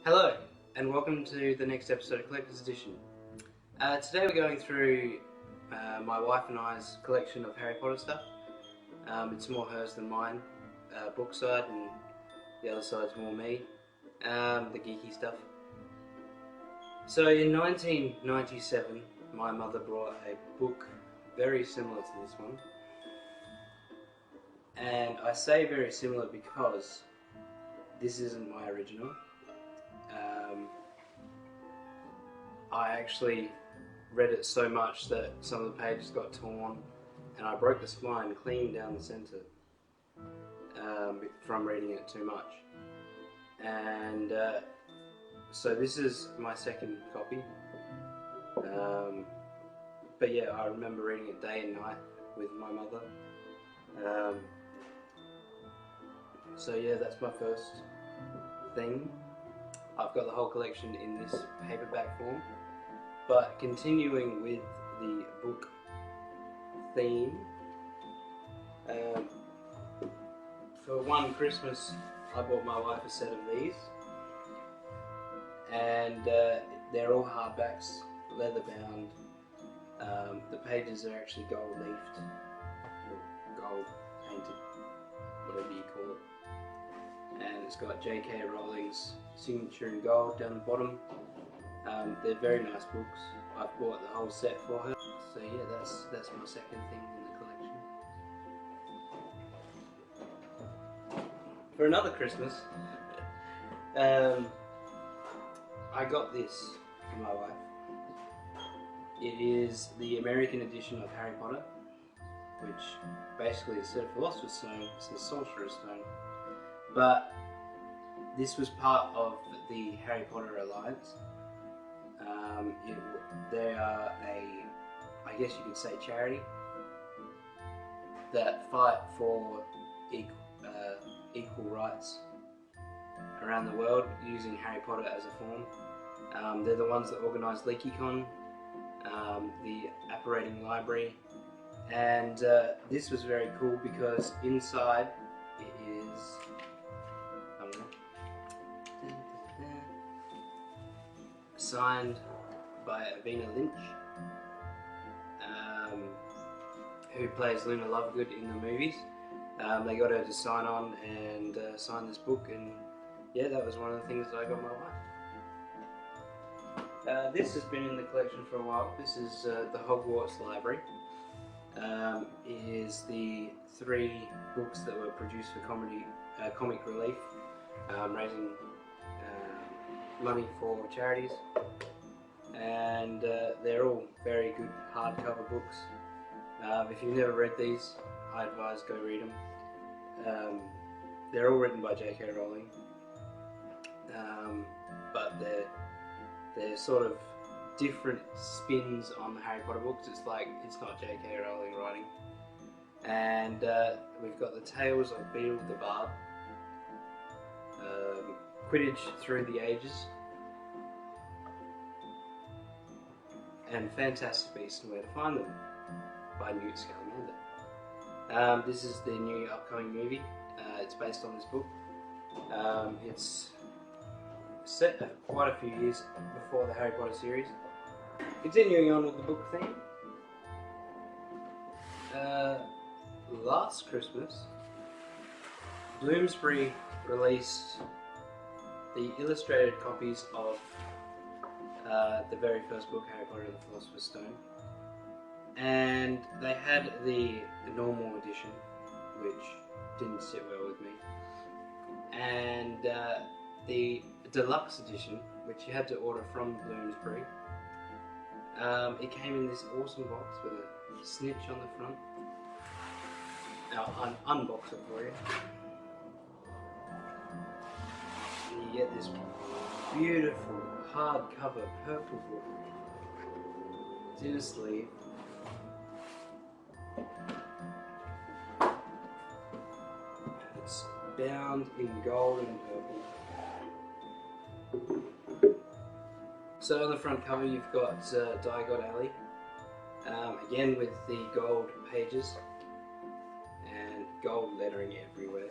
Hello, and welcome to the next episode of Collector's Edition. Today we're going through my wife and I's collection of Harry Potter stuff. It's more hers than mine, book side, and the other side's more me, the geeky stuff. So in 1997, my mother brought a book very similar to this one. And I say very similar because this isn't my original. I actually read it so much that some of the pages got torn and I broke the spine clean down the centre from reading it too much. And so this is my second copy. But yeah, I remember reading it day and night with my mother. So yeah, that's my first thing. I've got the whole collection in this paperback form, but continuing with the book theme, for one Christmas I bought my wife a set of these, and they're all hardbacks, leather bound. The pages are actually gold leafed, or gold painted, whatever you call it. And it's got J.K. Rowling's signature in gold down the bottom. They're very nice books. I've bought the whole set for her. So yeah, that's my second thing in the collection. For another Christmas, I got this for my wife. It is the American edition of Harry Potter, which basically instead of Philosopher's Stone, it says Sorcerer's Stone. But this was part of the Harry Potter Alliance. They are I guess you could say, charity that fight for equal rights around the world using Harry Potter as a form. They're the ones that organise LeakyCon, the apparating library, and this was very cool because inside it is signed by Avina Lynch, who plays Luna Lovegood in the movies. They got her to sign on and sign this book, and yeah, that was one of the things that I got my wife. This has been in the collection for a while. This is the Hogwarts Library. It is the 3 books that were produced for comic relief, raising money for charities, and they're all very good hardcover books. If you've never read these, I advise go read them. They're all written by J.K. Rowling, but they're sort of different spins on the Harry Potter books. It's like it's not J.K. Rowling writing. And we've got the Tales of Beedle the Bard, Quidditch Through the Ages, and Fantastic Beasts and Where to Find Them by Newt Scamander. This is the new upcoming movie. It's based on this book. It's set quite a few years before the Harry Potter series. Continuing on with the book theme, last Christmas, Bloomsbury released the illustrated copies of the very first book, Harry Potter and the Philosopher's Stone, and they had the normal edition, which didn't sit well with me, and the deluxe edition, which you had to order from Bloomsbury. It came in this awesome box with a snitch on the front. I'll unbox it for you. And you get this beautiful hardcover purple book. It's in a sleeve. It's bound in gold and purple. So on the front cover you've got Diagon Alley, again with the gold pages and gold lettering everywhere.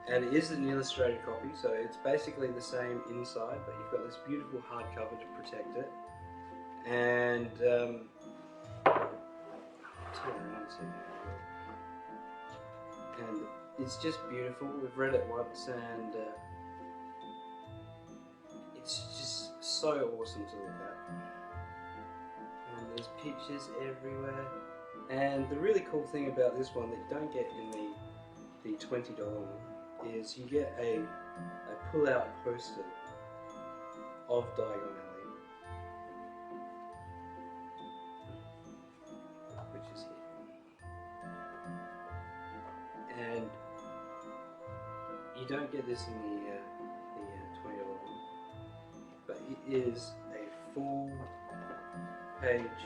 and it is an illustrated copy, so it's basically the same inside, but you've got this beautiful hardcover to protect it. And and it's just beautiful. We've read it once, and it's just so awesome to look at. And there's pictures everywhere. And the really cool thing about this one that you don't get in the $20 one is you get a pull-out poster of Diagon Alley, which is here. And you don't get this in the $20 one, but it is a full page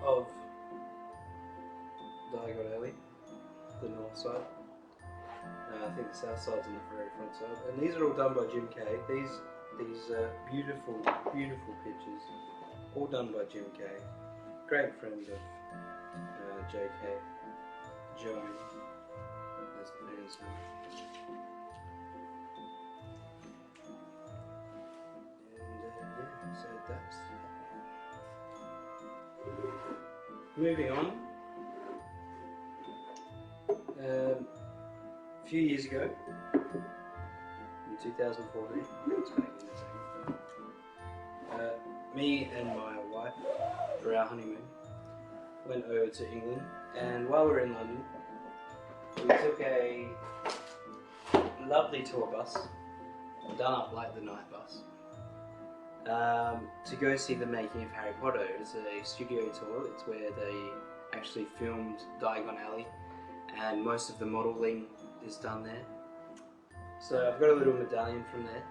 of Diagon Alley, the north side. I think the south side's on the very front side. And these are all done by Jim Kay. These beautiful, beautiful pictures, all done by Jim Kay. Great friend of J.K. Joan, as the fans know. And yeah, so that's moving on. A few years ago, in 2014, me and my wife, for our honeymoon, went over to England, and while we were in London, we took a lovely tour bus, done up like the night bus, to go see the making of Harry Potter. It's a studio tour. It's where they actually filmed Diagon Alley, and most of the modelling is done there. So I've got a little medallion from there,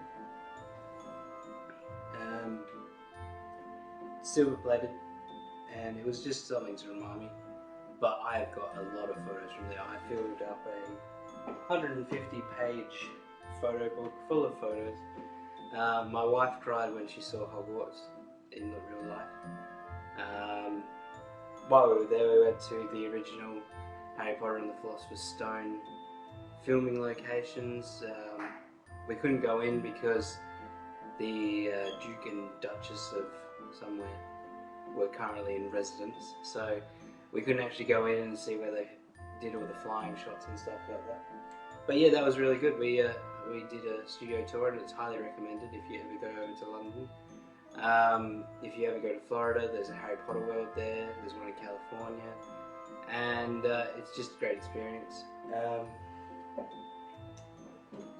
silver plated, and it was just something to remind me. But I have got a lot of photos from there. I filled up a 150-page photo book full of photos. My wife cried when she saw Hogwarts in the real life. While we were there, we went to the original Harry Potter and the Philosopher's Stone filming locations. We couldn't go in because the Duke and Duchess of somewhere were currently in residence, so we couldn't actually go in and see where they did all the flying shots and stuff like that. But yeah, that was really good. We did a studio tour, and it's highly recommended if you ever go over to London. If you ever go to Florida, there's a Harry Potter world there. There's one in California, and it's just a great experience.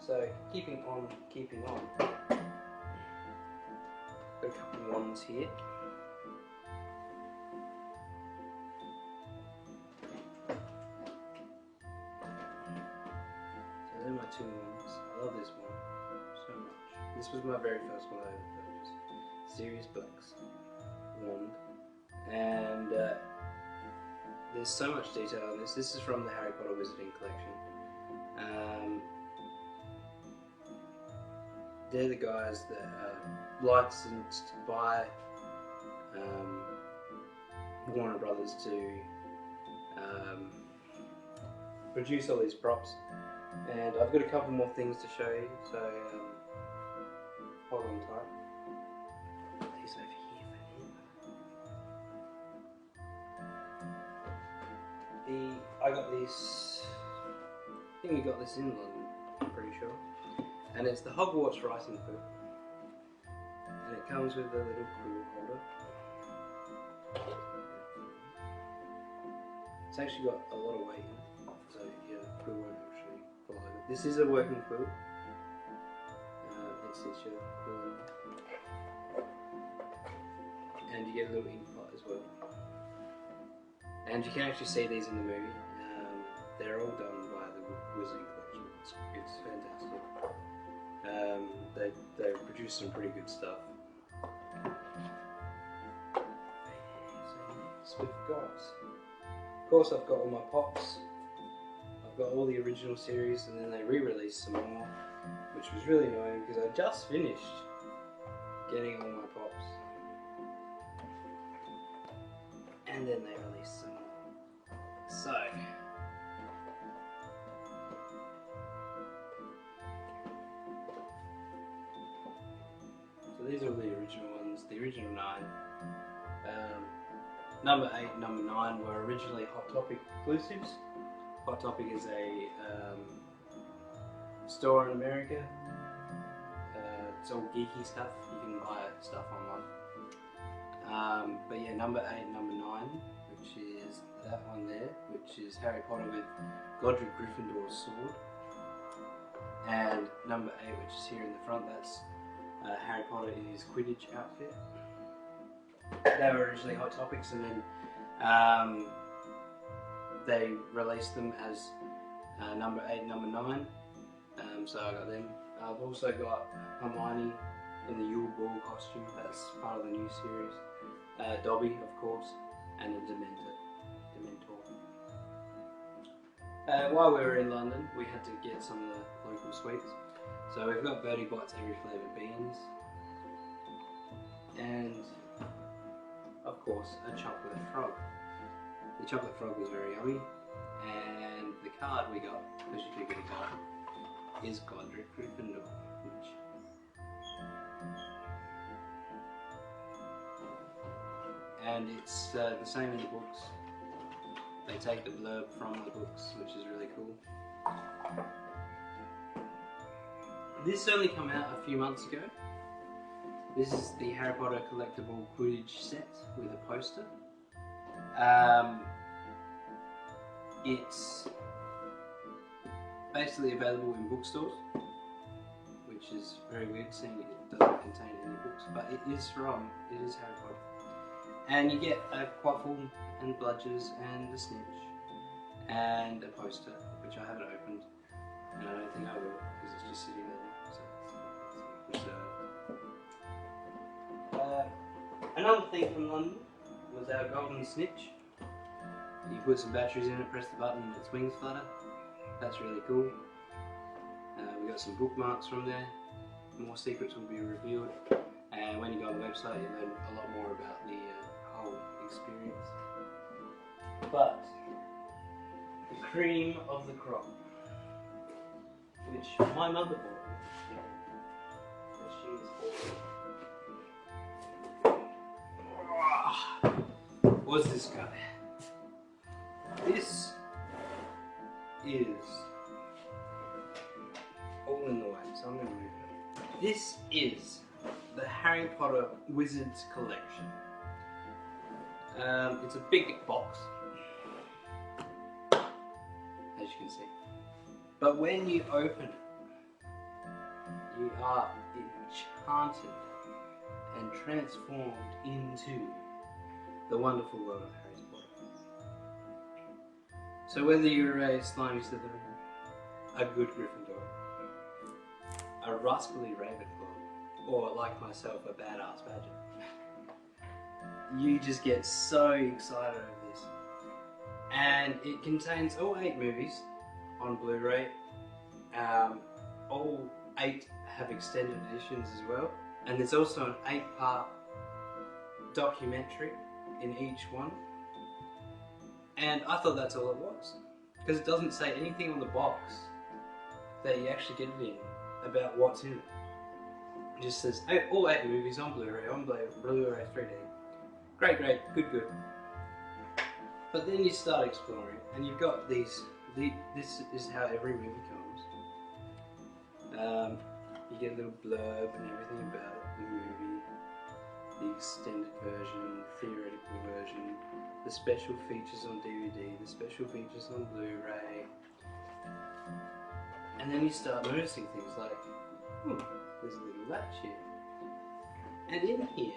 So keeping on. Got a couple of wands here. So they're my two wands. I love this one so much. This was my very first one I ever purchased. Sirius Black's wand. And there's so much detail on this. This is from the Harry Potter Wizarding Collection. They're the guys that licensed by Warner Brothers to produce all these props. And I've got a couple more things to show you, so hold on tight. Put these over here for here. I got this, I think we got this in London, I'm pretty sure. And it's the Hogwarts writing quill. And it comes with a little quill holder. It's actually got a lot of weight in it, so your quill won't actually fall over. This is a working quill. It sits your quill in. And you get a little ink pot as well. And you can actually see these in the movie. They're all done by the Wizarding Collection. It's fantastic. They produce some pretty good stuff. So we've got, of course, I've got all my pops. I've got all the original series, and then they re-released some more, which was really annoying because I just finished getting all my pops, and then they released some more. So these are the original ones, the original 9. Number 8 and number 9 were originally Hot Topic exclusives. Hot Topic is a store in America. It's all geeky stuff. You can buy stuff online. But yeah, number 8 and number 9, which is that one there, which is Harry Potter with Godric Gryffindor's sword. And number 8, which is here in the front, that's Harry Potter in his Quidditch outfit. They were originally Hot Topics, and then they released them as number 8 and number 9. So I got them. I've also got Hermione in the Yule Ball costume. That's part of the new series. Dobby, of course, and a Dementor. While we were in London, we had to get some of the local sweets. So we've got Bertie Bott's every flavoured beans, and of course a chocolate frog. The chocolate frog was very yummy, and the card we got, because you do get a card, is Godric Gryffindor, which and it's the same in the books. They take the blurb from the books, which is really cool. This only came out a few months ago. This is the Harry Potter collectible Quidditch set with a poster. It's basically available in bookstores, which is very weird seeing it doesn't contain any books, but it is Harry Potter. And you get a quaffle and bludgers and a snitch and a poster, which I haven't opened, and I don't think I will because it's just sitting there. So another thing from London was our golden snitch. You put some batteries in it, press the button, and its wings flutter. That's really cool. We got some bookmarks from there. More secrets will be revealed, and when you go on the website, you learn a lot more about the whole experience. But the cream of the crop, which my mother bought me, was this guy. This is all in the way, so I'm going to move it. This is the Harry Potter Wizards collection. It's a big box, as you can see. But when you open it, you are enchanted and transformed into the wonderful world of Harry Potter. So whether you're a slimy Slytherin, a good Gryffindor, a rascally Ravenclaw, or like myself, a badass Badger, you just get so excited over this. And it contains all 8 movies on Blu-ray. All 8 have extended editions as well. And there's also an 8-part documentary in each one. And I thought that's all it was, because it doesn't say anything on the box that you actually get it in about what's in it. It just says all 8 movies on Blu-ray, Blu-ray 3D. Great, good. But then you start exploring, and you've got these. This is how every movie comes. You get a little blurb and everything about it, the movie, the extended version, theoretical version, the special features on DVD, the special features on Blu-ray, and then you start noticing things like, there's a little latch here, and in here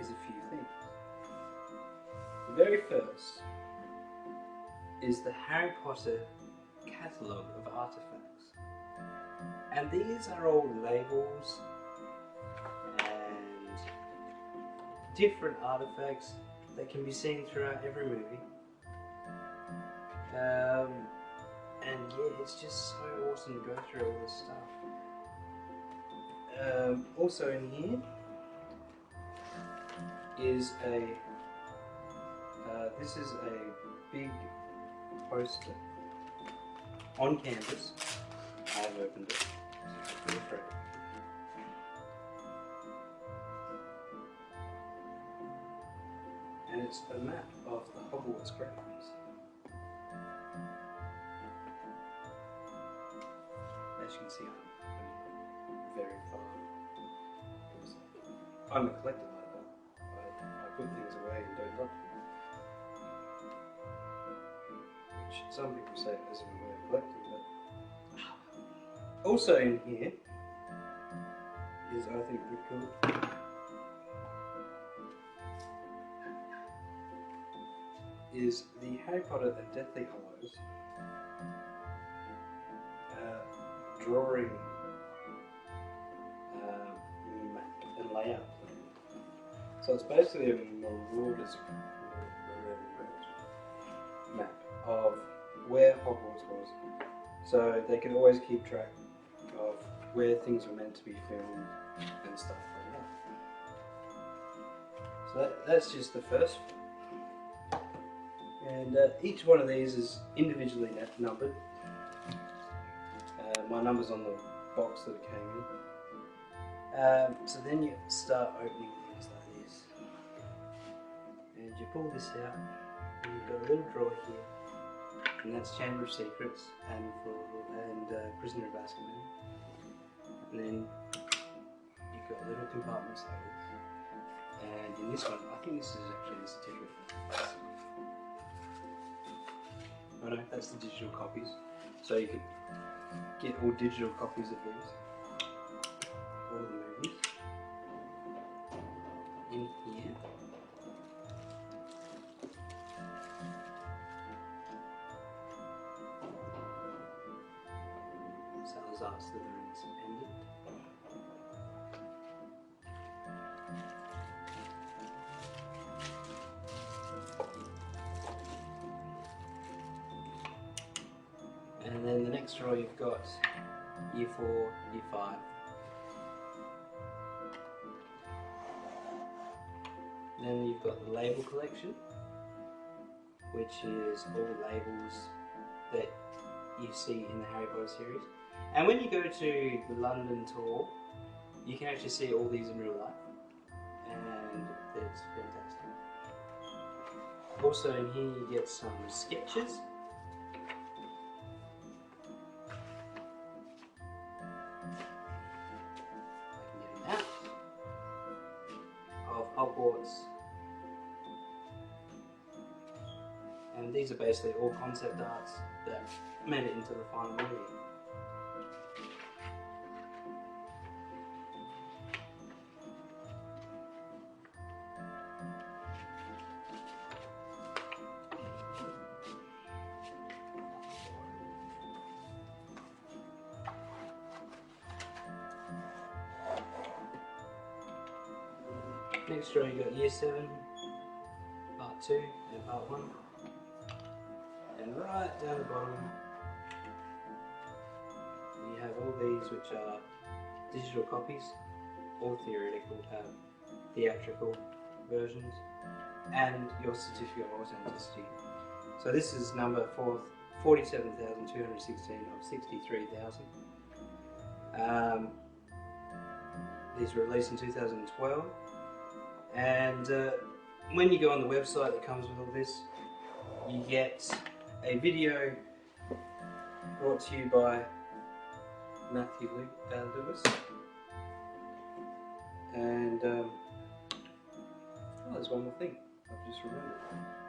is a few things. The very first is the Harry Potter catalogue of artifacts, and these are all labels and different artifacts that can be seen throughout every movie. And yeah, it's just so awesome to go through all this stuff. Also in here is this is a big poster on canvas I have opened it. Feel free. And it's a map of the Hogwarts grounds. As you can see, I'm very far. I'm a collector like that. I put things away and don't touch them. Which some people say isn't a way of collecting, but also in here is, I think, pretty cool. Is the Harry Potter and Deathly Hallows drawing map and layout plan. So it's basically a Marauders map of where Hogwarts was, so they can always keep track of where things were meant to be filmed and stuff like that. So that's just the first one. And each one of these is individually numbered. My number's on the box that it came in. So then you start opening things like this. And you pull this out, and you've got a little drawer here. And that's Chamber of Secrets and Prisoner of Azkaban. And then you've got little compartments like this. And in this one, I think this is actually the certificate. Oh no, that's the digital copies. So you could get all digital copies of these. All the movies. In here. Salazar Slytherin's Pendant. And then the next drawer you've got Year 4, Year 5. Then you've got the label collection, which is all the labels that you see in the Harry Potter series. And when you go to the London tour, you can actually see all these in real life, and it's fantastic. Also in here you get some sketches. Of Hogwarts, and these are basically all concept arts that made it into the final movie. Next drawer you got Year 7, Part 2 and Part 1. And right down the bottom you have all these, which are digital copies, all theatrical versions, and your certificate of authenticity. So this is number 47,216 of 63,000. These were released in 2012. And when you go on the website that comes with all this, you get a video brought to you by Matthew Lewis. And oh, there's one more thing. I've just remembered.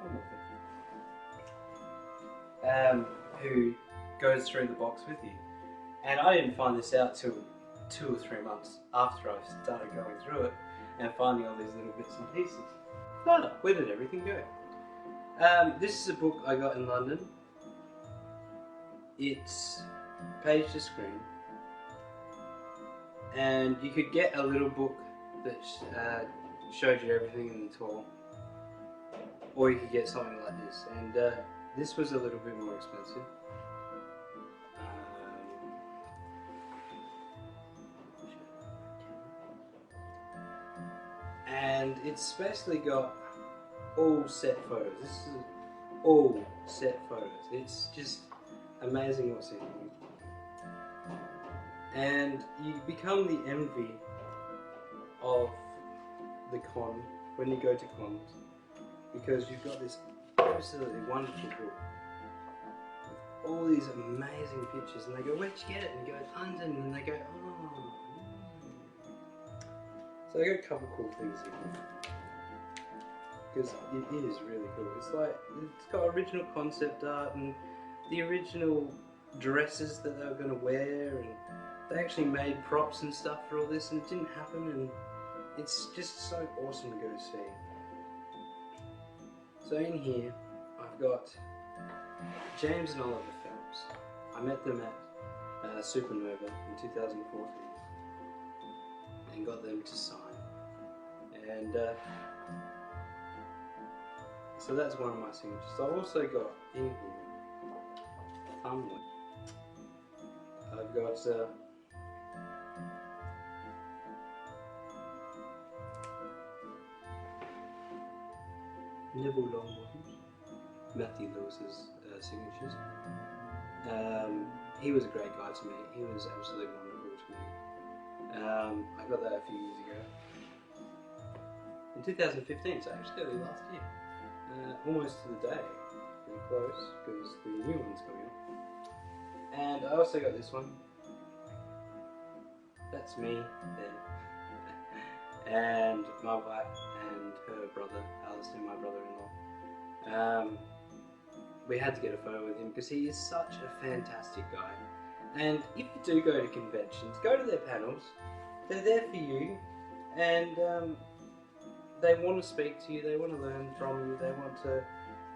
One more thing. Who goes through the box with you. And I didn't find this out till 2 or 3 months after I started going through it and finding all these little bits and pieces. Oh, where did everything go? This is a book I got in London. It's page to screen, and you could get a little book that showed you everything in the tour, or you could get something like this, and this was a little bit more expensive. And it's basically got all set photos. This is all set photos. It's just amazing what's in here. and you become the envy of the con when you go to cons, because you've got this absolutely wonderful book with all these amazing pictures, and they go, "Where'd you get it?" And you go, "London," and they go, "Oh." So I got a couple cool things here, because it is really cool. It's like, it's got original concept art and the original dresses that they were going to wear, and they actually made props and stuff for all this, and it didn't happen, and it's just so awesome to go see. So in here I've got James and Oliver films. I met them at Supernova in 2014 and got them to sign, and so that's one of my signatures. I've also got in here Thumbwood. I've got Neville Longbottoms, Matthew Lewis's signatures. He was a great guy to me. He was absolutely wonderful to me. I got that a few years ago. In 2015, so actually early last year. Almost to the day. Pretty close, because the new one's coming up. And I also got this one. That's me then. And my wife and her brother, Alistair, my brother-in-law. We had to get a photo with him because he is such a fantastic guy. And if you do go to conventions, go to their panels. They're there for you, and they want to speak to you, they want to learn from you, they want to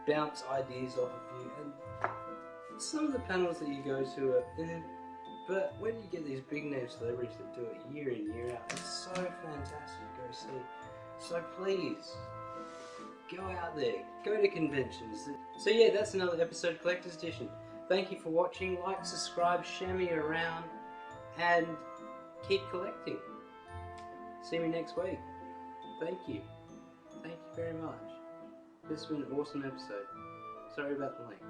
bounce ideas off of you. And some of the panels that you go to are but when you get these big name celebrities that do it year in, year out, it's so fantastic to go see. So please, go out there, go to conventions. So yeah, that's another episode of Collector's Edition. Thank you for watching. Like, subscribe, share me around, and keep collecting. See me next week. Thank you. Thank you very much. This has been an awesome episode. Sorry about the length.